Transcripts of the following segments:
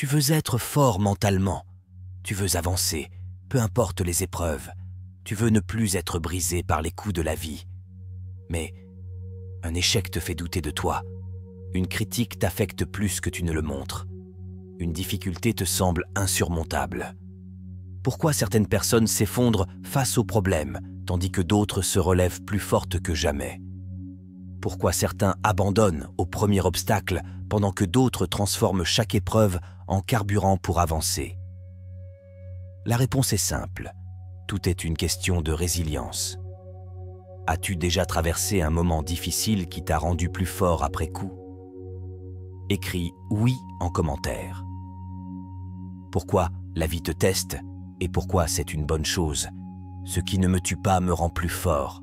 Tu veux être fort mentalement. Tu veux avancer, peu importe les épreuves. Tu veux ne plus être brisé par les coups de la vie. Mais un échec te fait douter de toi. Une critique t'affecte plus que tu ne le montres. Une difficulté te semble insurmontable. Pourquoi certaines personnes s'effondrent face aux problèmes, tandis que d'autres se relèvent plus fortes que jamais? Pourquoi certains abandonnent au premier obstacle, pendant que d'autres transforment chaque épreuve en carburant pour avancer? La réponse est simple. Tout est une question de résilience. As-tu déjà traversé un moment difficile qui t'a rendu plus fort après coup? Écris « oui » en commentaire. Pourquoi la vie te teste et pourquoi c'est une bonne chose? Ce qui ne me tue pas me rend plus fort.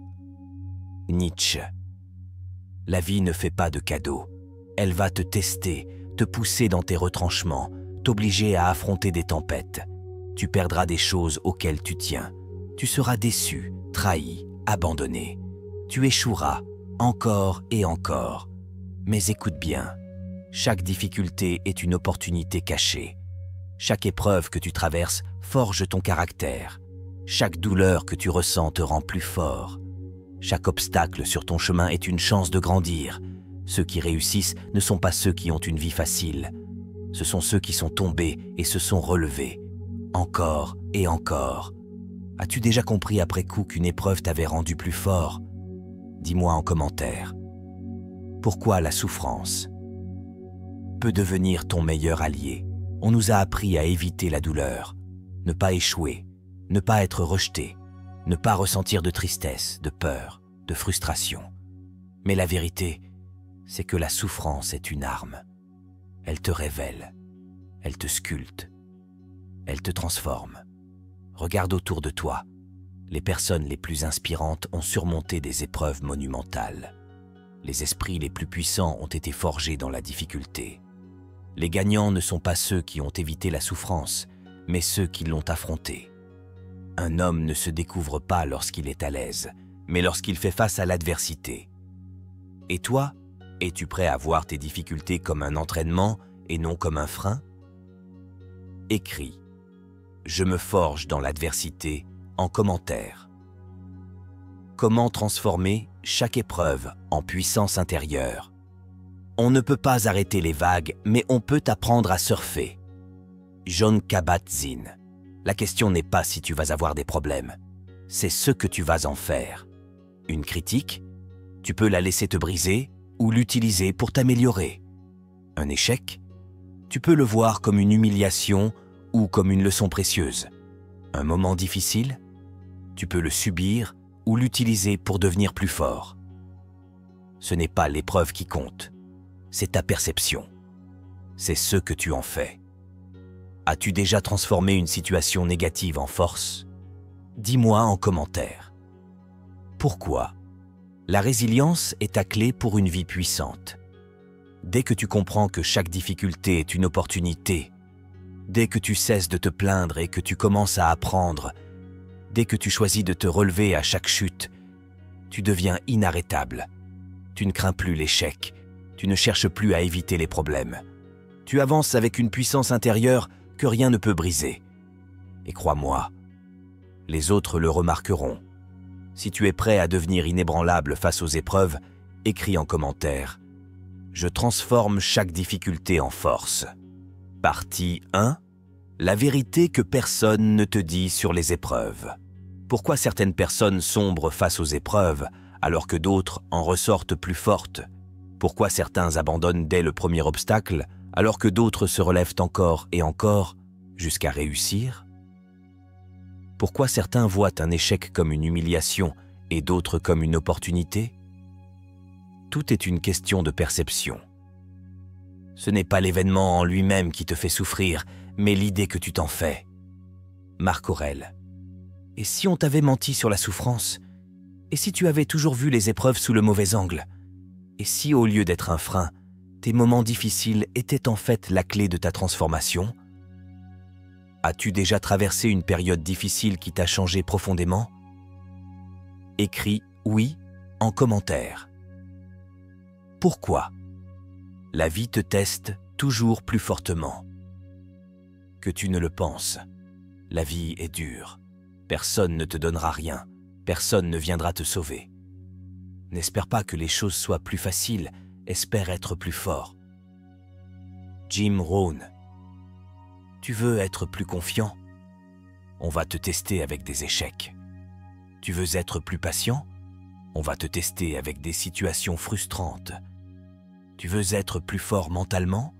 Nietzsche. La vie ne fait pas de cadeaux. Elle va te tester, te pousser dans tes retranchements, t'obliger à affronter des tempêtes. Tu perdras des choses auxquelles tu tiens. Tu seras déçu, trahi, abandonné. Tu échoueras, encore et encore. Mais écoute bien, chaque difficulté est une opportunité cachée. Chaque épreuve que tu traverses forge ton caractère. Chaque douleur que tu ressens te rend plus fort. Chaque obstacle sur ton chemin est une chance de grandir. Ceux qui réussissent ne sont pas ceux qui ont une vie facile. Ce sont ceux qui sont tombés et se sont relevés. Encore et encore. As-tu déjà compris après coup qu'une épreuve t'avait rendu plus fort? Dis-moi en commentaire. Pourquoi la souffrance peut devenir ton meilleur allié? On nous a appris à éviter la douleur, ne pas échouer, ne pas être rejeté, ne pas ressentir de tristesse, de peur, de frustration. Mais la vérité, c'est que la souffrance est une arme. Elle te révèle, elle te sculpte, elle te transforme. Regarde autour de toi. Les personnes les plus inspirantes ont surmonté des épreuves monumentales. Les esprits les plus puissants ont été forgés dans la difficulté. Les gagnants ne sont pas ceux qui ont évité la souffrance, mais ceux qui l'ont affrontée. Un homme ne se découvre pas lorsqu'il est à l'aise, mais lorsqu'il fait face à l'adversité. Et toi, es-tu prêt à voir tes difficultés comme un entraînement et non comme un frein? Écris « Je me forge dans l'adversité » en commentaire. Comment transformer chaque épreuve en puissance intérieure? On ne peut pas arrêter les vagues, mais on peut apprendre à surfer. Jon Kabat-Zinn. La question n'est pas si tu vas avoir des problèmes, c'est ce que tu vas en faire. Une critique, tu peux la laisser te briser ou l'utiliser pour t'améliorer. Un échec, tu peux le voir comme une humiliation ou comme une leçon précieuse. Un moment difficile, tu peux le subir ou l'utiliser pour devenir plus fort. Ce n'est pas l'épreuve qui compte, c'est ta perception. C'est ce que tu en fais. As-tu déjà transformé une situation négative en force? Dis-moi en commentaire. Pourquoi? La résilience est ta clé pour une vie puissante. Dès que tu comprends que chaque difficulté est une opportunité, dès que tu cesses de te plaindre et que tu commences à apprendre, dès que tu choisis de te relever à chaque chute, tu deviens inarrêtable. Tu ne crains plus l'échec, tu ne cherches plus à éviter les problèmes. Tu avances avec une puissance intérieure que rien ne peut briser. Et crois-moi, les autres le remarqueront. Si tu es prêt à devenir inébranlable face aux épreuves, écris en commentaire « Je transforme chaque difficulté en force ». Partie 1. La vérité que personne ne te dit sur les épreuves. Pourquoi certaines personnes sombrent face aux épreuves alors que d'autres en ressortent plus fortes? Pourquoi certains abandonnent dès le premier obstacle alors que d'autres se relèvent encore et encore jusqu'à réussir? Pourquoi certains voient un échec comme une humiliation et d'autres comme une opportunité? Tout est une question de perception. Ce n'est pas l'événement en lui-même qui te fait souffrir, mais l'idée que tu t'en fais. Marc Aurèle. Et si on t'avait menti sur la souffrance? Et si tu avais toujours vu les épreuves sous le mauvais angle? Et si, au lieu d'être un frein, tes moments difficiles étaient en fait la clé de ta transformation? As-tu déjà traversé une période difficile qui t'a changé profondément? Écris « oui » en commentaire. Pourquoi? La vie te teste toujours plus fortement. que tu ne le penses. La vie est dure. Personne ne te donnera rien. Personne ne viendra te sauver. N'espère pas que les choses soient plus faciles. Espère être plus fort. Jim Rohn. Tu veux être plus confiant? On va te tester avec des échecs. Tu veux être plus patient? On va te tester avec des situations frustrantes. Tu veux être plus fort mentalement?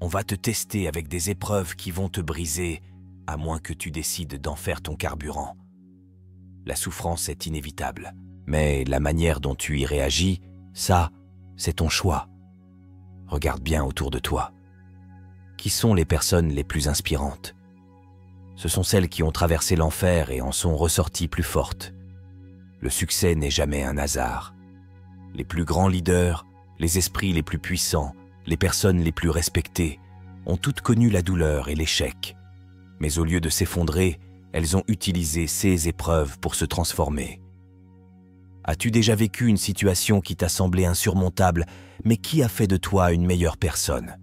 On va te tester avec des épreuves qui vont te briser, à moins que tu décides d'en faire ton carburant. La souffrance est inévitable, mais la manière dont tu y réagis, ça, c'est ton choix. Regarde bien autour de toi. Qui sont les personnes les plus inspirantes? Ce sont celles qui ont traversé l'enfer et en sont ressorties plus fortes. Le succès n'est jamais un hasard. Les plus grands leaders, les esprits les plus puissants, les personnes les plus respectées, ont toutes connu la douleur et l'échec. Mais au lieu de s'effondrer, elles ont utilisé ces épreuves pour se transformer. As-tu déjà vécu une situation qui t'a semblé insurmontable, mais qui a fait de toi une meilleure personne?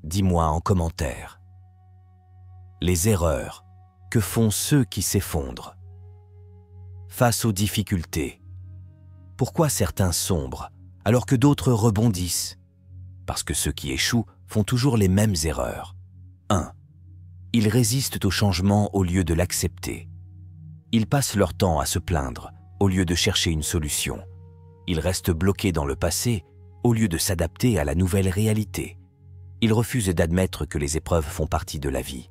Dis-moi en commentaire. Les erreurs que font ceux qui s'effondrent. Face aux difficultés, pourquoi certains sombrent alors que d'autres rebondissent? Parce que ceux qui échouent font toujours les mêmes erreurs. 1. Ils résistent au changement au lieu de l'accepter. Ils passent leur temps à se plaindre au lieu de chercher une solution. Ils restent bloqués dans le passé au lieu de s'adapter à la nouvelle réalité. Ils refusent d'admettre que les épreuves font partie de la vie.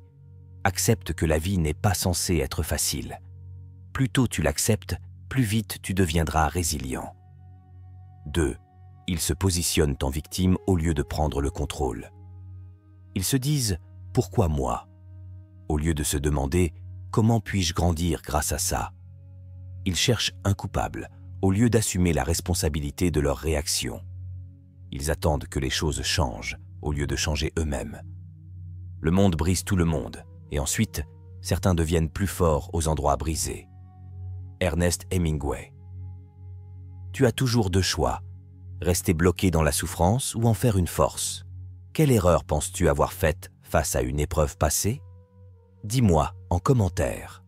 Accepte que la vie n'est pas censée être facile. Plus tôt tu l'acceptes, plus vite tu deviendras résilient. 2. Ils se positionnent en victime au lieu de prendre le contrôle. Ils se disent « Pourquoi moi ?» au lieu de se demander « Comment puis-je grandir grâce à ça ?» Ils cherchent un coupable au lieu d'assumer la responsabilité de leurs réactions. Ils attendent que les choses changent au lieu de changer eux-mêmes. Le monde brise tout le monde et ensuite, certains deviennent plus forts aux endroits brisés. Ernest Hemingway. Tu as toujours deux choix, rester bloqué dans la souffrance ou en faire une force. Quelle erreur penses-tu avoir faite face à une épreuve passée? Dis-moi en commentaire.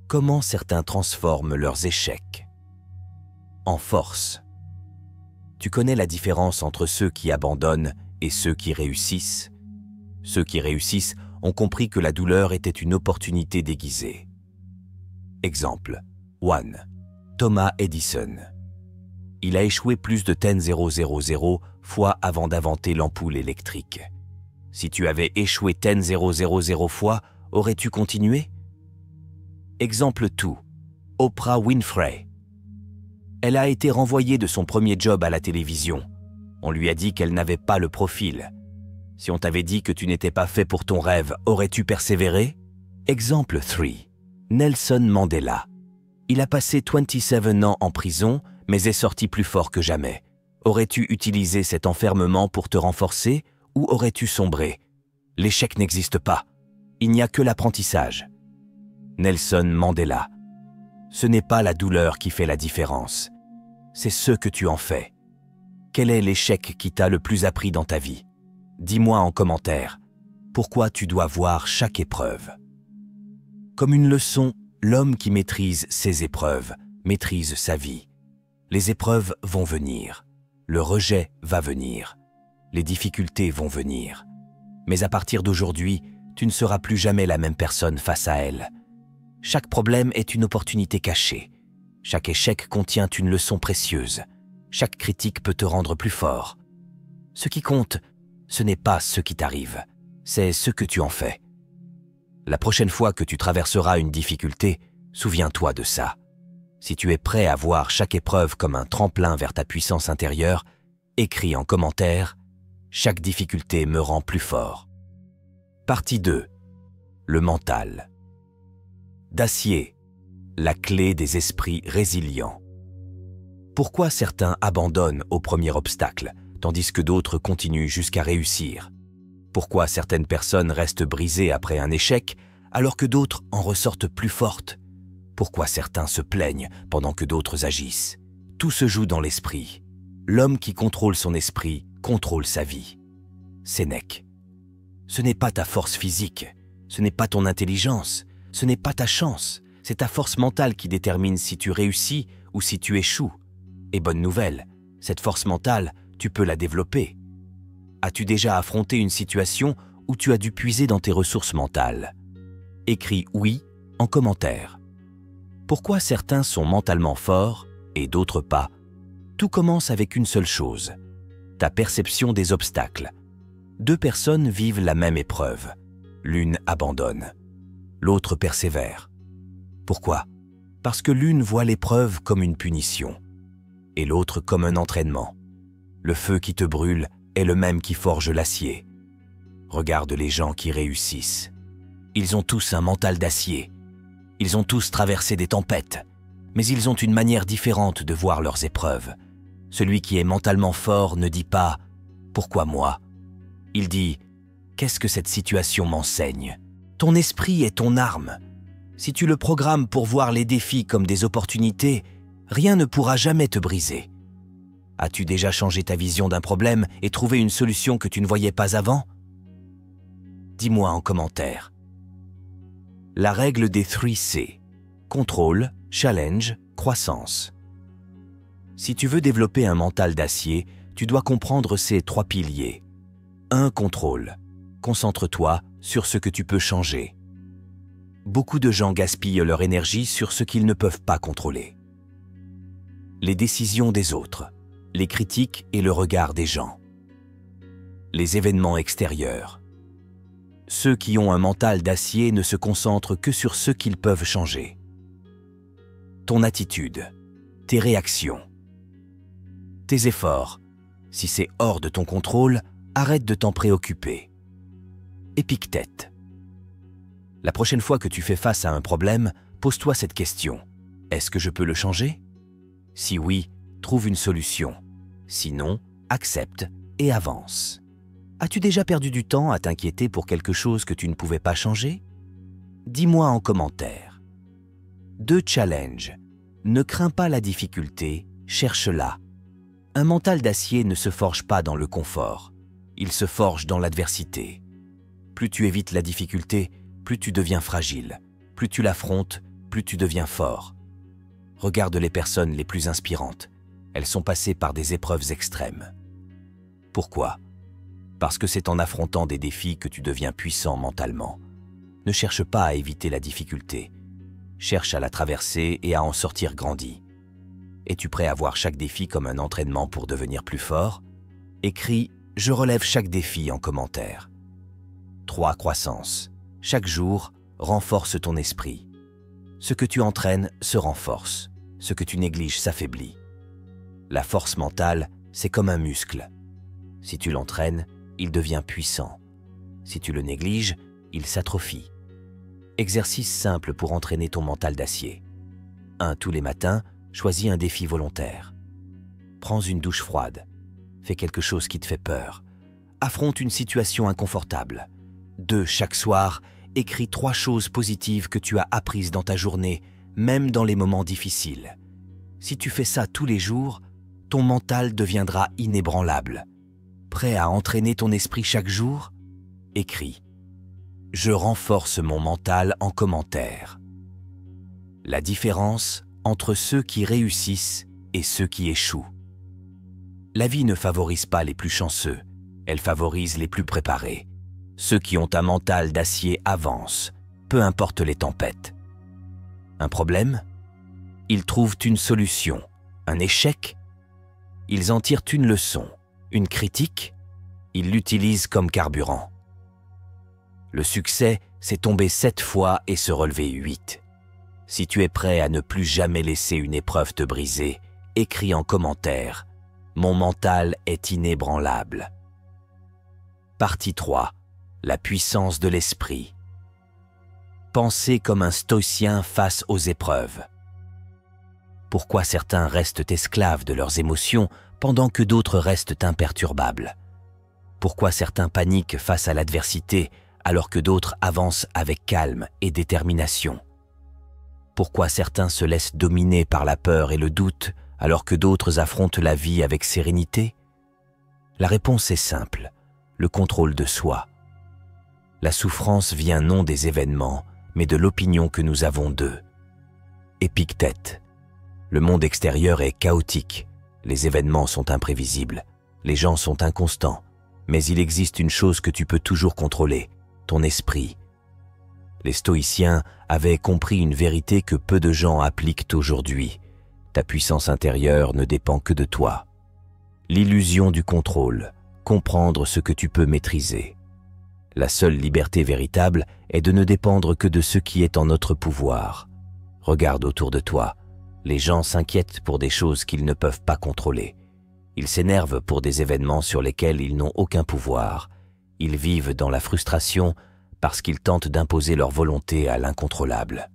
Comment certains transforment leurs échecs en force? Tu connais la différence entre ceux qui abandonnent et ceux qui réussissent? Ceux qui réussissent ont compris que la douleur était une opportunité déguisée. Exemple 1. Thomas Edison. Il a échoué plus de 10,000 fois avant d'inventer l'ampoule électrique. Si tu avais échoué 10,000 fois, aurais-tu continué? Exemple 2. Oprah Winfrey. Elle a été renvoyée de son premier job à la télévision. On lui a dit qu'elle n'avait pas le profil. Si on t'avait dit que tu n'étais pas fait pour ton rêve, aurais-tu persévéré? Exemple 3. Nelson Mandela. Il a passé 27 ans en prison, mais est sorti plus fort que jamais. Aurais-tu utilisé cet enfermement pour te renforcer ou aurais-tu sombré? L'échec n'existe pas. Il n'y a que l'apprentissage. Nelson Mandela. Ce n'est pas la douleur qui fait la différence. C'est ce que tu en fais. Quel est l'échec qui t'a le plus appris dans ta vie? Dis-moi en commentaire. Pourquoi tu dois voir chaque épreuve? Comme une leçon, l'homme qui maîtrise ses épreuves maîtrise sa vie. Les épreuves vont venir. Le rejet va venir. Les difficultés vont venir. Mais à partir d'aujourd'hui, tu ne seras plus jamais la même personne face à elles. Chaque problème est une opportunité cachée. Chaque échec contient une leçon précieuse. Chaque critique peut te rendre plus fort. Ce qui compte, ce n'est pas ce qui t'arrive, c'est ce que tu en fais. La prochaine fois que tu traverseras une difficulté, souviens-toi de ça. Si tu es prêt à voir chaque épreuve comme un tremplin vers ta puissance intérieure, écris en commentaire « Chaque difficulté me rend plus fort ». Partie 2. Le mental. D'acier, la clé des esprits résilients. Pourquoi certains abandonnent au premier obstacle, tandis que d'autres continuent jusqu'à réussir? Pourquoi certaines personnes restent brisées après un échec, alors que d'autres en ressortent plus fortes? Pourquoi certains se plaignent pendant que d'autres agissent? Tout se joue dans l'esprit. L'homme qui contrôle son esprit contrôle sa vie. Sénèque. Ce n'est pas ta force physique, ce n'est pas ton intelligence, ce n'est pas ta chance, c'est ta force mentale qui détermine si tu réussis ou si tu échoues. Et bonne nouvelle, cette force mentale, tu peux la développer. As-tu déjà affronté une situation où tu as dû puiser dans tes ressources mentales? Écris « oui » en commentaire. Pourquoi certains sont mentalement forts et d'autres pas? Tout commence avec une seule chose, ta perception des obstacles. Deux personnes vivent la même épreuve. L'une abandonne, l'autre persévère. Pourquoi? Parce que l'une voit l'épreuve comme une punition et l'autre comme un entraînement. Le feu qui te brûle est le même qui forge l'acier. Regarde les gens qui réussissent. Ils ont tous un mental d'acier. Ils ont tous traversé des tempêtes, mais ils ont une manière différente de voir leurs épreuves. Celui qui est mentalement fort ne dit pas « Pourquoi moi ?» Il dit « Qu'est-ce que cette situation m'enseigne ?» Ton esprit est ton arme. Si tu le programmes pour voir les défis comme des opportunités, rien ne pourra jamais te briser. As-tu déjà changé ta vision d'un problème et trouvé une solution que tu ne voyais pas avant? Dis-moi en commentaire. La règle des 3C. Contrôle, challenge, croissance. Si tu veux développer un mental d'acier, tu dois comprendre ces 3 piliers. 1. Contrôle. Concentre-toi sur ce que tu peux changer. Beaucoup de gens gaspillent leur énergie sur ce qu'ils ne peuvent pas contrôler. Les décisions des autres, les critiques et le regard des gens. Les événements extérieurs. Ceux qui ont un mental d'acier ne se concentrent que sur ce qu'ils peuvent changer. Ton attitude, tes réactions, tes efforts. Si c'est hors de ton contrôle, arrête de t'en préoccuper. Épictète. La prochaine fois que tu fais face à un problème, pose-toi cette question. Est-ce que je peux le changer? Si oui, trouve une solution. Sinon, accepte et avance. As-tu déjà perdu du temps à t'inquiéter pour quelque chose que tu ne pouvais pas changer? Dis-moi en commentaire. 2. Challenge. Ne crains pas la difficulté, cherche-la. Un mental d'acier ne se forge pas dans le confort. Il se forge dans l'adversité. Plus tu évites la difficulté, plus tu deviens fragile. Plus tu l'affrontes, plus tu deviens fort. Regarde les personnes les plus inspirantes. Elles sont passées par des épreuves extrêmes. Pourquoi? Parce que c'est en affrontant des défis que tu deviens puissant mentalement. Ne cherche pas à éviter la difficulté. Cherche à la traverser et à en sortir grandi. Es-tu prêt à voir chaque défi comme un entraînement pour devenir plus fort? Écris « Je relève chaque défi » en commentaire. 3. Croissance. Chaque jour, renforce ton esprit. Ce que tu entraînes se renforce. Ce que tu négliges s'affaiblit. La force mentale, c'est comme un muscle. Si tu l'entraînes, il devient puissant. Si tu le négliges, il s'atrophie. Exercice simple pour entraîner ton mental d'acier. 1. Tous les matins, choisis un défi volontaire. Prends une douche froide. Fais quelque chose qui te fait peur. Affronte une situation inconfortable. 2. Chaque soir, écris 3 choses positives que tu as apprises dans ta journée, même dans les moments difficiles. Si tu fais ça tous les jours, ton mental deviendra inébranlable. Prêt à entraîner ton esprit chaque jour? Écris « Je renforce mon mental » en commentaire. La différence entre ceux qui réussissent et ceux qui échouent. La vie ne favorise pas les plus chanceux, elle favorise les plus préparés. Ceux qui ont un mental d'acier avancent, peu importe les tempêtes. Un problème? Ils trouvent une solution. Un échec? Ils en tirent une leçon. Une critique? Ils l'utilisent comme carburant. Le succès, c'est tomber 7 fois et se relever 8. Si tu es prêt à ne plus jamais laisser une épreuve te briser, écris en commentaire « Mon mental est inébranlable ». Partie 3. La puissance de l'esprit. Pensez comme un stoïcien face aux épreuves. Pourquoi certains restent esclaves de leurs émotions pendant que d'autres restent imperturbables? Pourquoi certains paniquent face à l'adversité alors que d'autres avancent avec calme et détermination? Pourquoi certains se laissent dominer par la peur et le doute alors que d'autres affrontent la vie avec sérénité? La réponse est simple, le contrôle de soi. La souffrance vient non des événements, mais de l'opinion que nous avons d'eux. Épictète. Le monde extérieur est chaotique, les événements sont imprévisibles, les gens sont inconstants, mais il existe une chose que tu peux toujours contrôler, ton esprit. Les stoïciens avaient compris une vérité que peu de gens appliquent aujourd'hui. Ta puissance intérieure ne dépend que de toi. L'illusion du contrôle, comprendre ce que tu peux maîtriser. La seule liberté véritable est de ne dépendre que de ce qui est en notre pouvoir. Regarde autour de toi. Les gens s'inquiètent pour des choses qu'ils ne peuvent pas contrôler. Ils s'énervent pour des événements sur lesquels ils n'ont aucun pouvoir. Ils vivent dans la frustration parce qu'ils tentent d'imposer leur volonté à l'incontrôlable.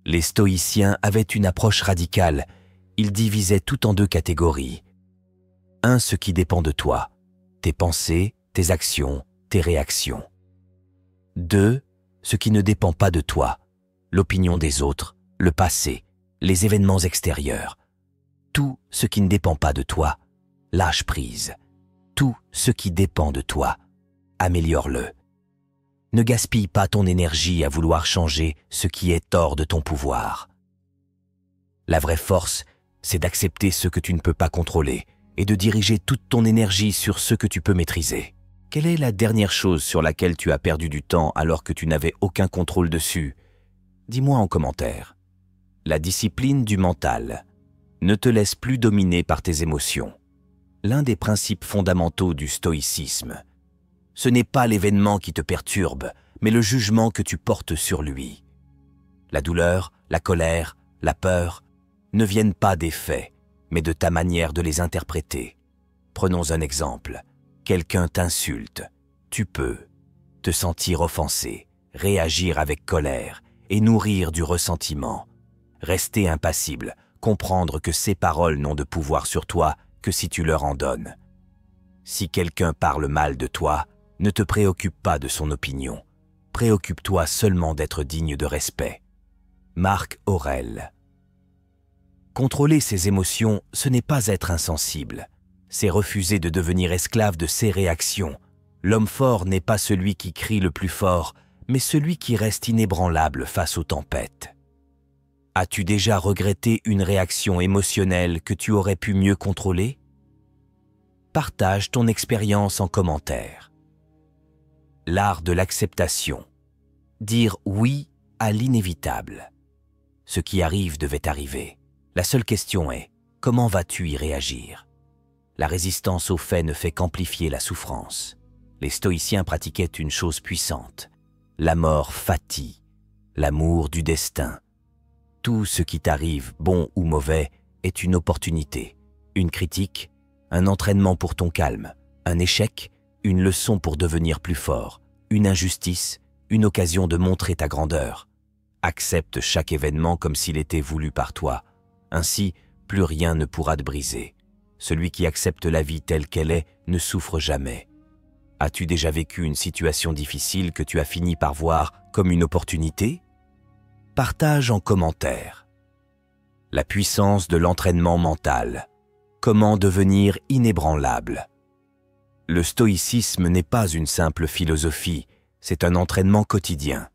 Les stoïciens avaient une approche radicale. Ils divisaient tout en deux catégories. 1. Ce qui dépend de toi, tes pensées, tes actions, tes réactions. 2. Ce qui ne dépend pas de toi, l'opinion des autres, le passé, les événements extérieurs. Tout ce qui ne dépend pas de toi, lâche prise. Tout ce qui dépend de toi, améliore-le. Ne gaspille pas ton énergie à vouloir changer ce qui est hors de ton pouvoir. La vraie force, c'est d'accepter ce que tu ne peux pas contrôler et de diriger toute ton énergie sur ce que tu peux maîtriser. Quelle est la dernière chose sur laquelle tu as perdu du temps alors que tu n'avais aucun contrôle dessus? Dis-moi en commentaire. La discipline du mental. Ne te laisse plus dominer par tes émotions. L'un des principes fondamentaux du stoïcisme. Ce n'est pas l'événement qui te perturbe, mais le jugement que tu portes sur lui. La douleur, la colère, la peur ne viennent pas des faits, mais de ta manière de les interpréter. Prenons un exemple. Quelqu'un t'insulte. Tu peux te sentir offensé, réagir avec colère et nourrir du ressentiment. Rester impassible, comprendre que ces paroles n'ont de pouvoir sur toi que si tu leur en donnes. Si quelqu'un parle mal de toi, ne te préoccupe pas de son opinion. Préoccupe-toi seulement d'être digne de respect. Marc Aurèle. Contrôler ses émotions, ce n'est pas être insensible. C'est refuser de devenir esclave de ses réactions. L'homme fort n'est pas celui qui crie le plus fort, mais celui qui reste inébranlable face aux tempêtes. As-tu déjà regretté une réaction émotionnelle que tu aurais pu mieux contrôler? Partage ton expérience en commentaire. L'art de l'acceptation. Dire oui à l'inévitable. Ce qui arrive devait arriver. La seule question est, comment vas-tu y réagir? La résistance aux faits ne fait qu'amplifier la souffrance. Les stoïciens pratiquaient une chose puissante. La mort fatigue, l'amour du destin. Tout ce qui t'arrive, bon ou mauvais, est une opportunité, une critique, un entraînement pour ton calme, un échec, une leçon pour devenir plus fort, une injustice, une occasion de montrer ta grandeur. Accepte chaque événement comme s'il était voulu par toi. Ainsi, plus rien ne pourra te briser. Celui qui accepte la vie telle qu'elle est ne souffre jamais. As-tu déjà vécu une situation difficile que tu as fini par voir comme une opportunité? Partage en commentaire. La puissance de l'entraînement mental. Comment devenir inébranlable? Le stoïcisme n'est pas une simple philosophie, c'est un entraînement quotidien.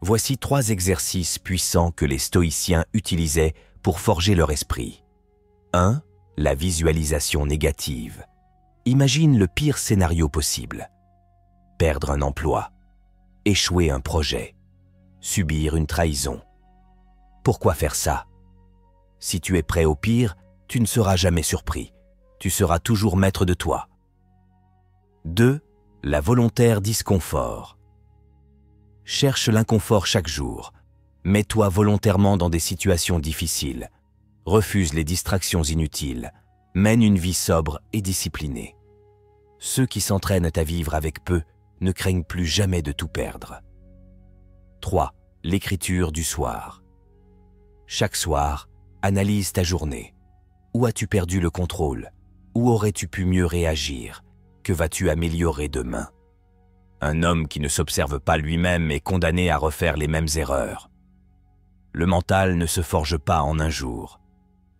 Voici 3 exercices puissants que les stoïciens utilisaient pour forger leur esprit. 1. La visualisation négative. Imagine le pire scénario possible. Perdre un emploi, échouer un projet, subir une trahison. Pourquoi faire ça? Si tu es prêt au pire, tu ne seras jamais surpris. Tu seras toujours maître de toi. 2. La volontaire disconfort. Cherche l'inconfort chaque jour. Mets-toi volontairement dans des situations difficiles. Refuse les distractions inutiles. Mène une vie sobre et disciplinée. Ceux qui s'entraînent à vivre avec peu ne craignent plus jamais de tout perdre. 3. L'écriture du soir. Chaque soir, analyse ta journée. Où as-tu perdu le contrôle? Où aurais-tu pu mieux réagir? Que vas-tu améliorer demain? Un homme qui ne s'observe pas lui-même est condamné à refaire les mêmes erreurs. Le mental ne se forge pas en un jour.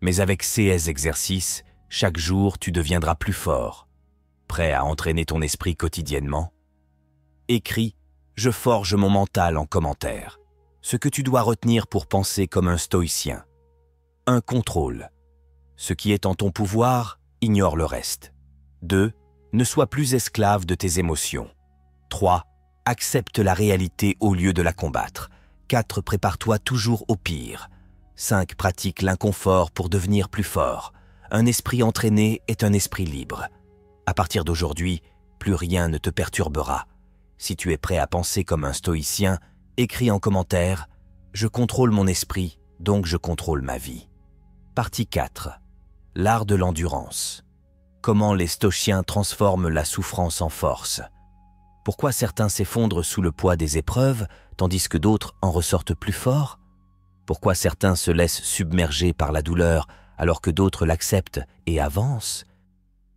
Mais avec ces exercices, chaque jour tu deviendras plus fort. Prêt à entraîner ton esprit quotidiennement? Écris « Je forge mon mental » en commentaire. Ce que tu dois retenir pour penser comme un stoïcien. 1. Contrôle. Ce qui est en ton pouvoir, ignore le reste. 2. Ne sois plus esclave de tes émotions. 3. Accepte la réalité au lieu de la combattre. 4. Prépare-toi toujours au pire. 5. Pratique l'inconfort pour devenir plus fort. Un esprit entraîné est un esprit libre. À partir d'aujourd'hui, plus rien ne te perturbera. Si tu es prêt à penser comme un stoïcien, écris en commentaire « Je contrôle mon esprit, donc je contrôle ma vie ». Partie 4. L'art de l'endurance. Comment les stoïciens transforment la souffrance en force. Pourquoi certains s'effondrent sous le poids des épreuves, tandis que d'autres en ressortent plus forts? Pourquoi certains se laissent submerger par la douleur, alors que d'autres l'acceptent et avancent?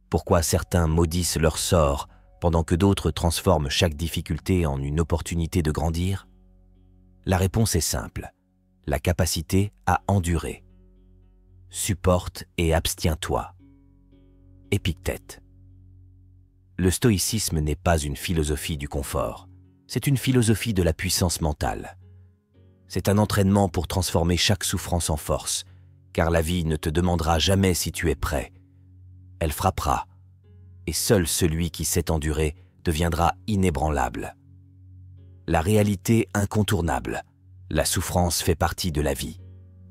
Pourquoi certains maudissent leur sort, pendant que d'autres transforment chaque difficulté en une opportunité de grandir? La réponse est simple. La capacité à endurer. Supporte et abstiens-toi. Épictète. Le stoïcisme n'est pas une philosophie du confort, c'est une philosophie de la puissance mentale. C'est un entraînement pour transformer chaque souffrance en force, car la vie ne te demandera jamais si tu es prêt. Elle frappera, et seul celui qui sait endurer deviendra inébranlable. La réalité incontournable, la souffrance fait partie de la vie.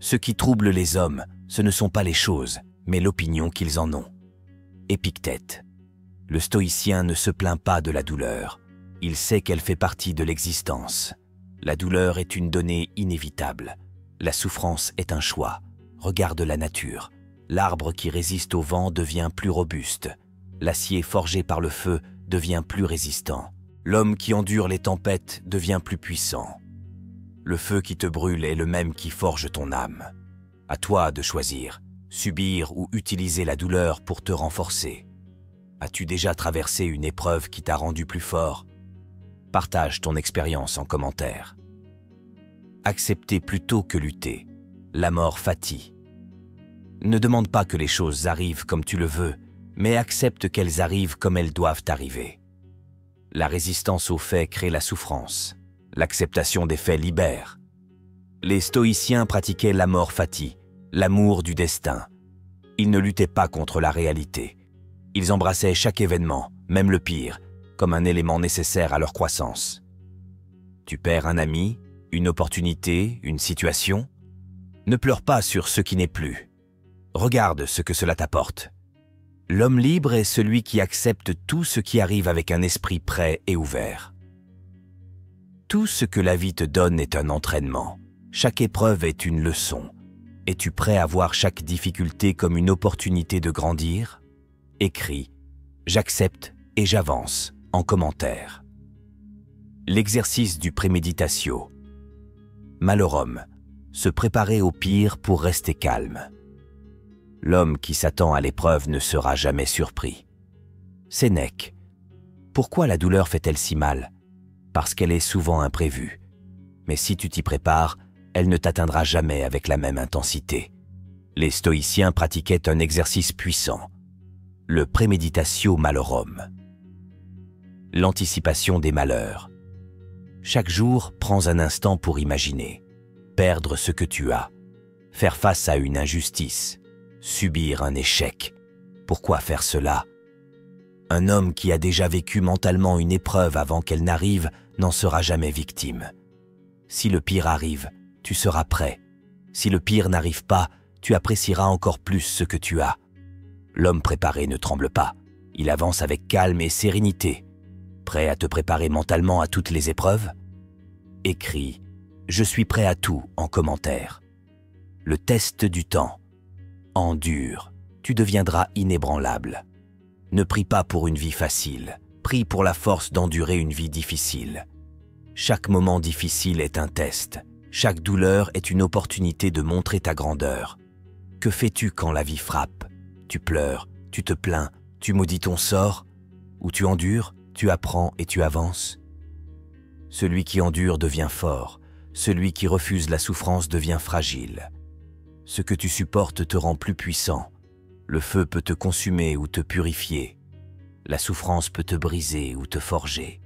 Ce qui trouble les hommes, ce ne sont pas les choses, mais l'opinion qu'ils en ont. Épictète. Le stoïcien ne se plaint pas de la douleur. Il sait qu'elle fait partie de l'existence. La douleur est une donnée inévitable. La souffrance est un choix. Regarde la nature. L'arbre qui résiste au vent devient plus robuste. L'acier forgé par le feu devient plus résistant. L'homme qui endure les tempêtes devient plus puissant. Le feu qui te brûle est le même qui forge ton âme. À toi de choisir, subir ou utiliser la douleur pour te renforcer. As-tu déjà traversé une épreuve qui t'a rendu plus fort? Partage ton expérience en commentaire. Accepter plutôt que lutter. La mort fatigue. Ne demande pas que les choses arrivent comme tu le veux, mais accepte qu'elles arrivent comme elles doivent arriver. La résistance aux faits crée la souffrance. L'acceptation des faits libère. Les stoïciens pratiquaient l'amor fati, l'amour du destin. Ils ne luttaient pas contre la réalité. Ils embrassaient chaque événement, même le pire, comme un élément nécessaire à leur croissance. Tu perds un ami, une opportunité, une situation? Ne pleure pas sur ce qui n'est plus. Regarde ce que cela t'apporte. L'homme libre est celui qui accepte tout ce qui arrive avec un esprit prêt et ouvert. Tout ce que la vie te donne est un entraînement. Chaque épreuve est une leçon. Es-tu prêt à voir chaque difficulté comme une opportunité de grandir? Écris « J'accepte et j'avance » en commentaire. L'exercice du préméditatio. Malorum, se préparer au pire pour rester calme. L'homme qui s'attend à l'épreuve ne sera jamais surpris. Sénèque. Pourquoi la douleur fait-elle si mal? Parce qu'elle est souvent imprévue. Mais si tu t'y prépares, elle ne t'atteindra jamais avec la même intensité. Les stoïciens pratiquaient un exercice puissant, le préméditatio malorum. L'anticipation des malheurs. Chaque jour, prends un instant pour imaginer. Perdre ce que tu as. Faire face à une injustice. Subir un échec. Pourquoi faire cela? Un homme qui a déjà vécu mentalement une épreuve avant qu'elle n'arrive n'en sera jamais victime. Si le pire arrive, tu seras prêt. Si le pire n'arrive pas, tu apprécieras encore plus ce que tu as. L'homme préparé ne tremble pas. Il avance avec calme et sérénité. Prêt à te préparer mentalement à toutes les épreuves? Écris « Je suis prêt à tout » en commentaire. Le test du temps. Endure, tu deviendras inébranlable. Ne prie pas pour une vie facile, prie pour la force d'endurer une vie difficile. Chaque moment difficile est un test. Chaque douleur est une opportunité de montrer ta grandeur. Que fais-tu quand la vie frappe? Tu pleures, tu te plains, tu maudis ton sort? Ou tu endures, tu apprends et tu avances? Celui qui endure devient fort. Celui qui refuse la souffrance devient fragile. Ce que tu supportes te rend plus puissant. Le feu peut te consumer ou te purifier. La souffrance peut te briser ou te forger.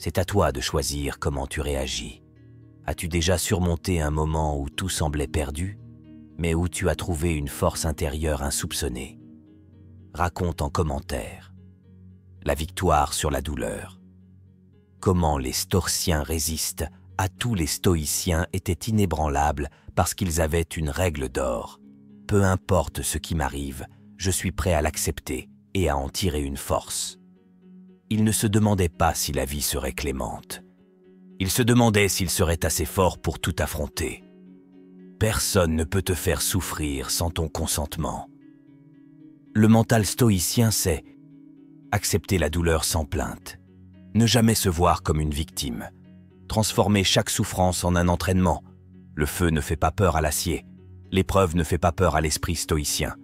C'est à toi de choisir comment tu réagis. As-tu déjà surmonté un moment où tout semblait perdu, mais où tu as trouvé une force intérieure insoupçonnée? Raconte en commentaire. La victoire sur la douleur. Comment les Storciens résistent à tous les Stoïciens étaient inébranlables parce qu'ils avaient une règle d'or. Peu importe ce qui m'arrive, je suis prêt à l'accepter et à en tirer une force. Ils ne se demandaient pas si la vie serait clémente. Ils se demandaient s'ils seraient assez forts pour tout affronter. Personne ne peut te faire souffrir sans ton consentement. Le mental stoïcien, c'est accepter la douleur sans plainte, ne jamais se voir comme une victime, transformer chaque souffrance en un entraînement. Le feu ne fait pas peur à l'acier, l'épreuve ne fait pas peur à l'esprit stoïcien.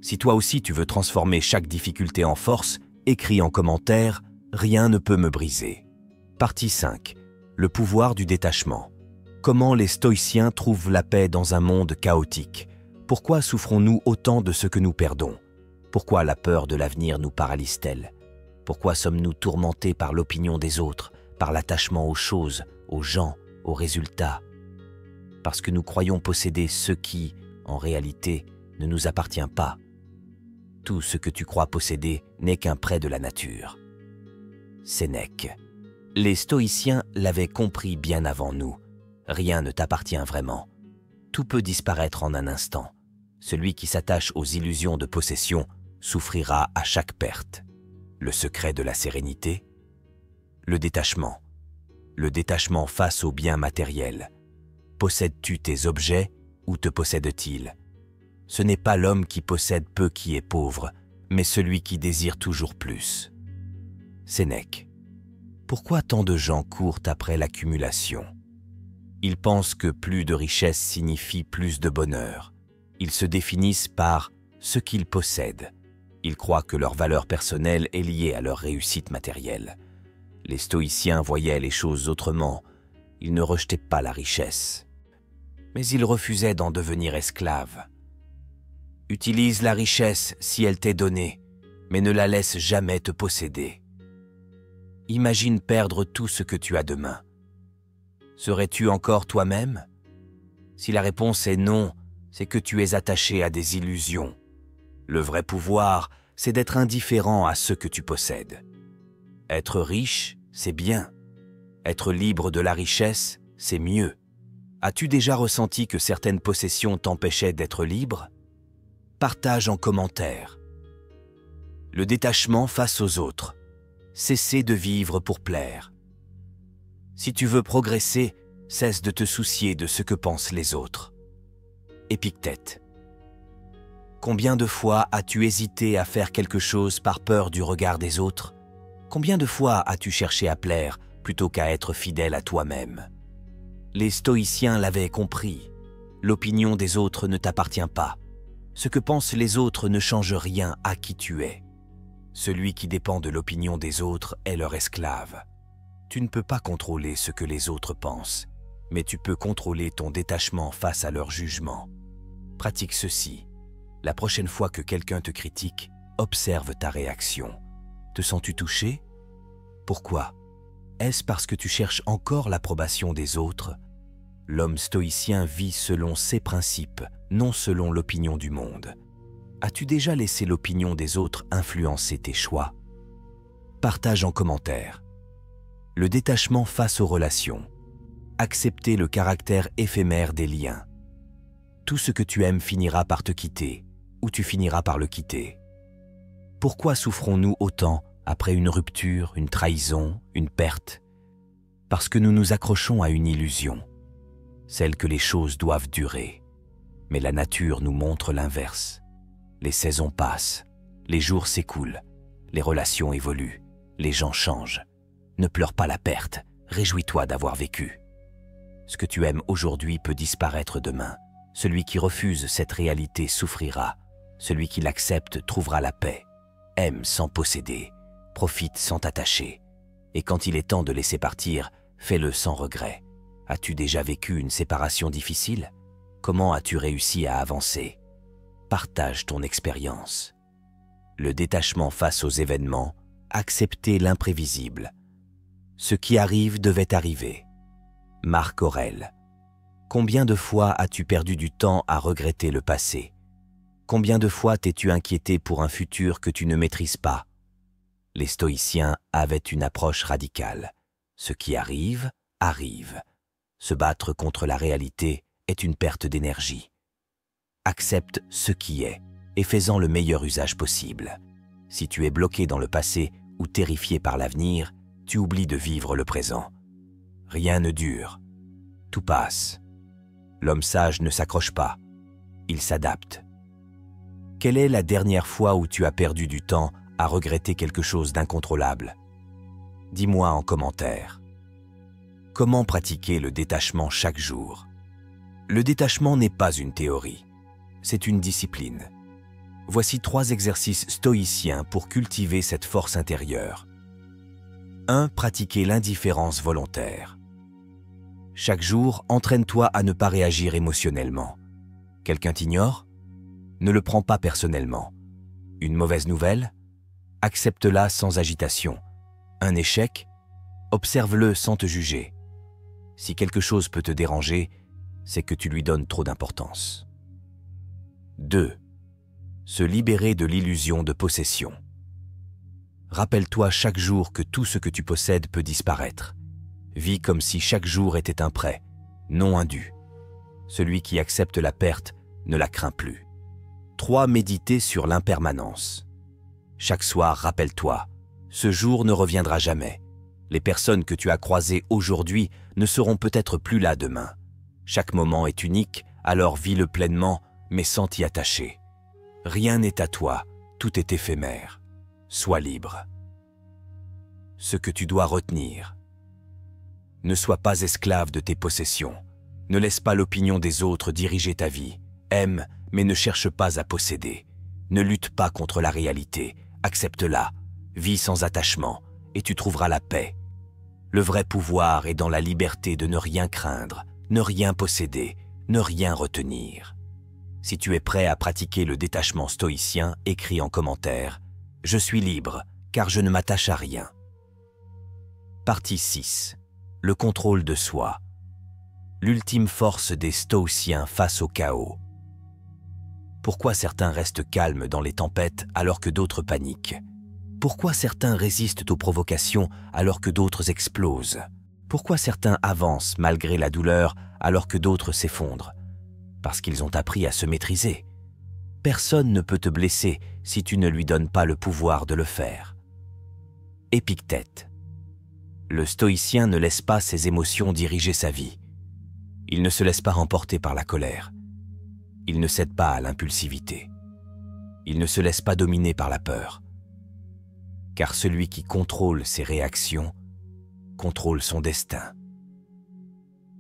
Si toi aussi tu veux transformer chaque difficulté en force, écris en commentaire « Rien ne peut me briser ». Partie 5. Le pouvoir du détachement. Comment les stoïciens trouvent la paix dans un monde chaotique? Pourquoi souffrons-nous autant de ce que nous perdons? Pourquoi la peur de l'avenir nous paralyse-t-elle? Pourquoi sommes-nous tourmentés par l'opinion des autres, par l'attachement aux choses, aux gens, aux résultats? Parce que nous croyons posséder ce qui, en réalité, ne nous appartient pas. Tout ce que tu crois posséder n'est qu'un prêt de la nature. Sénèque. Les stoïciens l'avaient compris bien avant nous. Rien ne t'appartient vraiment. Tout peut disparaître en un instant. Celui qui s'attache aux illusions de possession souffrira à chaque perte. Le secret de la sérénité? Le détachement. Le détachement face aux biens matériels. Possèdes-tu tes objets ou te possède-t-il? Ce n'est pas l'homme qui possède peu qui est pauvre, mais celui qui désire toujours plus. Sénèque. Pourquoi tant de gens courent après l'accumulation? Ils pensent que plus de richesse signifie plus de bonheur. Ils se définissent par ce qu'ils possèdent. Ils croient que leur valeur personnelle est liée à leur réussite matérielle. Les stoïciens voyaient les choses autrement. Ils ne rejetaient pas la richesse. Mais ils refusaient d'en devenir esclaves. Utilise la richesse si elle t'est donnée, mais ne la laisse jamais te posséder. Imagine perdre tout ce que tu as demain. Serais-tu encore toi-même? Si la réponse est non, c'est que tu es attaché à des illusions. Le vrai pouvoir, c'est d'être indifférent à ce que tu possèdes. Être riche, c'est bien. Être libre de la richesse, c'est mieux. As-tu déjà ressenti que certaines possessions t'empêchaient d'être libre? Partage en commentaire. Le détachement face aux autres. Cesser de vivre pour plaire. Si tu veux progresser, cesse de te soucier de ce que pensent les autres. Épictète. Combien de fois as-tu hésité à faire quelque chose par peur du regard des autres? Combien de fois as-tu cherché à plaire plutôt qu'à être fidèle à toi-même? Les stoïciens l'avaient compris. L'opinion des autres ne t'appartient pas. Ce que pensent les autres ne change rien à qui tu es. Celui qui dépend de l'opinion des autres est leur esclave. Tu ne peux pas contrôler ce que les autres pensent, mais tu peux contrôler ton détachement face à leur jugement. Pratique ceci. La prochaine fois que quelqu'un te critique, observe ta réaction. Te sens-tu touché? Pourquoi? Est-ce parce que tu cherches encore l'approbation des autres? L'homme stoïcien vit selon ses principes, non selon l'opinion du monde. As-tu déjà laissé l'opinion des autres influencer tes choix? Partage en commentaire. Le détachement face aux relations. Accepter le caractère éphémère des liens. Tout ce que tu aimes finira par te quitter, ou tu finiras par le quitter. Pourquoi souffrons-nous autant après une rupture, une trahison, une perte? Parce que nous nous accrochons à une illusion, celle que les choses doivent durer. Mais la nature nous montre l'inverse. Les saisons passent, les jours s'écoulent, les relations évoluent, les gens changent. Ne pleure pas la perte, réjouis-toi d'avoir vécu. Ce que tu aimes aujourd'hui peut disparaître demain. Celui qui refuse cette réalité souffrira. Celui qui l'accepte trouvera la paix. Aime sans posséder, profite sans t'attacher. Et quand il est temps de laisser partir, fais-le sans regret. As-tu déjà vécu une séparation difficile? Comment as-tu réussi à avancer? Partage ton expérience. Le détachement face aux événements, accepter l'imprévisible. Ce qui arrive devait arriver. Marc Aurèle. Combien de fois as-tu perdu du temps à regretter le passé? Combien de fois t'es-tu inquiété pour un futur que tu ne maîtrises pas? Les stoïciens avaient une approche radicale. Ce qui arrive, arrive. Se battre contre la réalité est une perte d'énergie. Accepte ce qui est et fais-en le meilleur usage possible. Si tu es bloqué dans le passé ou terrifié par l'avenir, tu oublies de vivre le présent. Rien ne dure. Tout passe. L'homme sage ne s'accroche pas. Il s'adapte. Quelle est la dernière fois où tu as perdu du temps à regretter quelque chose d'incontrôlable? Dis-moi en commentaire. Comment pratiquer le détachement chaque jour? Le détachement n'est pas une théorie, c'est une discipline. Voici 3 exercices stoïciens pour cultiver cette force intérieure. 1. Pratiquer l'indifférence volontaire. Chaque jour, entraîne-toi à ne pas réagir émotionnellement. Quelqu'un t'ignore? Ne le prends pas personnellement. Une mauvaise nouvelle? Accepte-la sans agitation. Un échec? Observe-le sans te juger. Si quelque chose peut te déranger, c'est que tu lui donnes trop d'importance. 2. Se libérer de l'illusion de possession. Rappelle-toi chaque jour que tout ce que tu possèdes peut disparaître. Vis comme si chaque jour était un prêt, non un dû. Celui qui accepte la perte ne la craint plus. 3. Méditer sur l'impermanence. Chaque soir, rappelle-toi, ce jour ne reviendra jamais. Les personnes que tu as croisées aujourd'hui ne seront peut-être plus là demain. Chaque moment est unique, alors vis-le pleinement, mais sans t'y attacher. Rien n'est à toi, tout est éphémère. Sois libre. Ce que tu dois retenir. Ne sois pas esclave de tes possessions. Ne laisse pas l'opinion des autres diriger ta vie. Aime, mais ne cherche pas à posséder. Ne lutte pas contre la réalité. Accepte-la. Vis sans attachement, et tu trouveras la paix. Le vrai pouvoir est dans la liberté de ne rien craindre, ne rien posséder, ne rien retenir. Si tu es prêt à pratiquer le détachement stoïcien, écris en commentaire « Je suis libre, car je ne m'attache à rien ». Partie 6. Le contrôle de soi. L'ultime force des stoïciens face au chaos. Pourquoi certains restent calmes dans les tempêtes alors que d'autres paniquent? Pourquoi certains résistent aux provocations alors que d'autres explosent? Pourquoi certains avancent malgré la douleur alors que d'autres s'effondrent? Parce qu'ils ont appris à se maîtriser. Personne ne peut te blesser si tu ne lui donnes pas le pouvoir de le faire. Épictète. Le stoïcien ne laisse pas ses émotions diriger sa vie. Il ne se laisse pas emporter par la colère. Il ne cède pas à l'impulsivité. Il ne se laisse pas dominer par la peur. Car celui qui contrôle ses réactions contrôle son destin.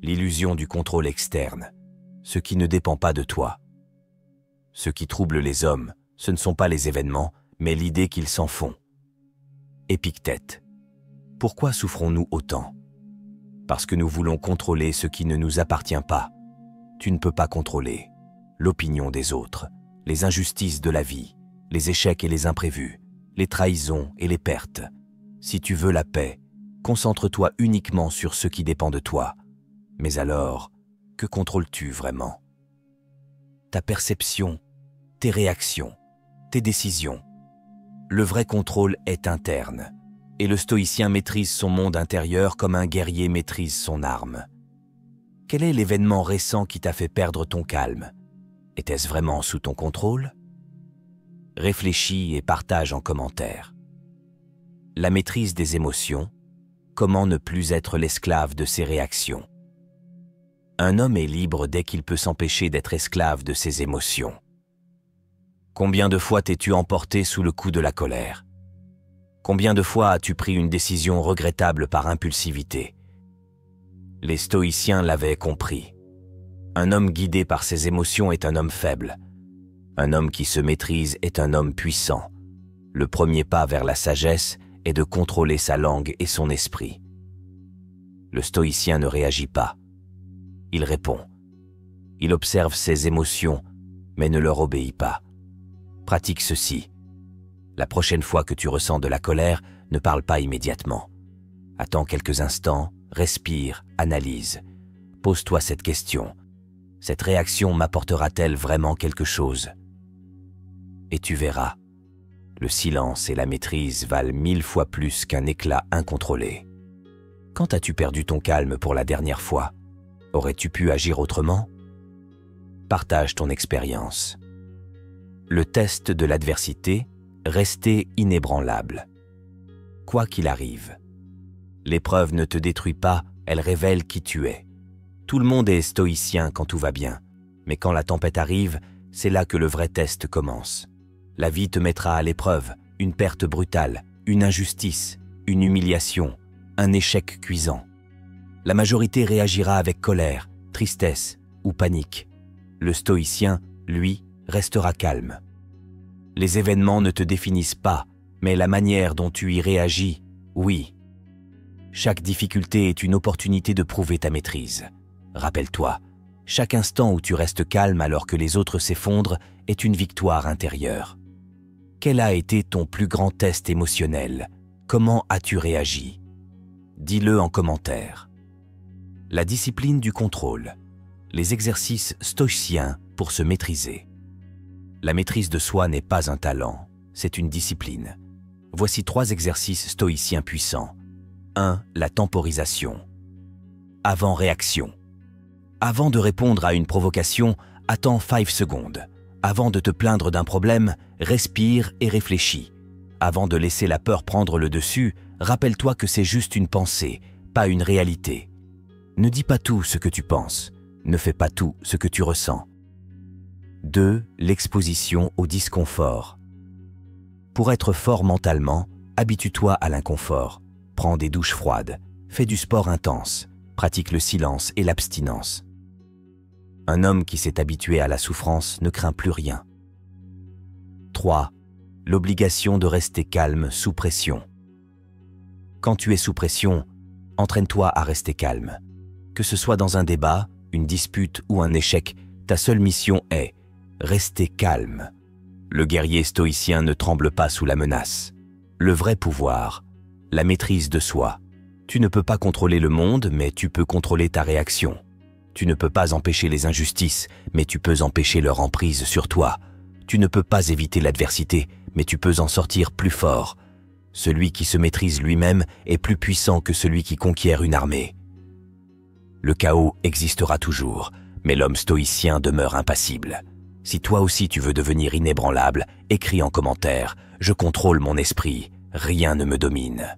L'illusion du contrôle externe, ce qui ne dépend pas de toi. Ce qui trouble les hommes, ce ne sont pas les événements, mais l'idée qu'ils s'en font. Épictète. Pourquoi souffrons-nous autant? Parce que nous voulons contrôler ce qui ne nous appartient pas. Tu ne peux pas contrôler l'opinion des autres, les injustices de la vie, les échecs et les imprévus, les trahisons et les pertes. Si tu veux la paix, concentre-toi uniquement sur ce qui dépend de toi. Mais alors, que contrôles-tu vraiment? Ta perception, tes réactions, tes décisions. Le vrai contrôle est interne, et le stoïcien maîtrise son monde intérieur comme un guerrier maîtrise son arme. Quel est l'événement récent qui t'a fait perdre ton calme? Était-ce vraiment sous ton contrôle? Réfléchis et partage en commentaire. La maîtrise des émotions, comment ne plus être l'esclave de ses réactions? Un homme est libre dès qu'il peut s'empêcher d'être esclave de ses émotions. Combien de fois t'es-tu emporté sous le coup de la colère? Combien de fois as-tu pris une décision regrettable par impulsivité? Les stoïciens l'avaient compris. Un homme guidé par ses émotions est un homme faible. Un homme qui se maîtrise est un homme puissant. Le premier pas vers la sagesse est de contrôler sa langue et son esprit. Le stoïcien ne réagit pas. Il répond. Il observe ses émotions, mais ne leur obéit pas. Pratique ceci. La prochaine fois que tu ressens de la colère, ne parle pas immédiatement. Attends quelques instants, respire, analyse. Pose-toi cette question. Cette réaction m'apportera-t-elle vraiment quelque chose? Et tu verras. Le silence et la maîtrise valent 1000 fois plus qu'un éclat incontrôlé. Quand as-tu perdu ton calme pour la dernière fois? Aurais-tu pu agir autrement? Partage ton expérience. Le test de l'adversité, rester inébranlable. Quoi qu'il arrive. L'épreuve ne te détruit pas, elle révèle qui tu es. Tout le monde est stoïcien quand tout va bien, mais quand la tempête arrive, c'est là que le vrai test commence. La vie te mettra à l'épreuve, une perte brutale, une injustice, une humiliation, un échec cuisant. La majorité réagira avec colère, tristesse ou panique. Le stoïcien, lui, restera calme. Les événements ne te définissent pas, mais la manière dont tu y réagis, oui. Chaque difficulté est une opportunité de prouver ta maîtrise. Rappelle-toi, chaque instant où tu restes calme alors que les autres s'effondrent est une victoire intérieure. Quel a été ton plus grand test émotionnel? Comment as-tu réagi? Dis-le en commentaire. La discipline du contrôle. Les exercices stoïciens pour se maîtriser. La maîtrise de soi n'est pas un talent, c'est une discipline. Voici 3 exercices stoïciens puissants. 1. La temporisation. Avant-réaction. Avant de répondre à une provocation, attends 5 secondes. Avant de te plaindre d'un problème, respire et réfléchis. Avant de laisser la peur prendre le dessus, rappelle-toi que c'est juste une pensée, pas une réalité. Ne dis pas tout ce que tu penses, ne fais pas tout ce que tu ressens. 2. L'exposition au disconfort. Pour être fort mentalement, habitue-toi à l'inconfort. Prends des douches froides, fais du sport intense, pratique le silence et l'abstinence. Un homme qui s'est habitué à la souffrance ne craint plus rien. 3. L'obligation de rester calme sous pression. Quand tu es sous pression, entraîne-toi à rester calme. Que ce soit dans un débat, une dispute ou un échec, ta seule mission est rester calme. Le guerrier stoïcien ne tremble pas sous la menace. Le vrai pouvoir, la maîtrise de soi. Tu ne peux pas contrôler le monde, mais tu peux contrôler ta réaction. Tu ne peux pas empêcher les injustices, mais tu peux empêcher leur emprise sur toi. Tu ne peux pas éviter l'adversité, mais tu peux en sortir plus fort. Celui qui se maîtrise lui-même est plus puissant que celui qui conquiert une armée. Le chaos existera toujours, mais l'homme stoïcien demeure impassible. Si toi aussi tu veux devenir inébranlable, écris en commentaire « Je contrôle mon esprit, rien ne me domine ».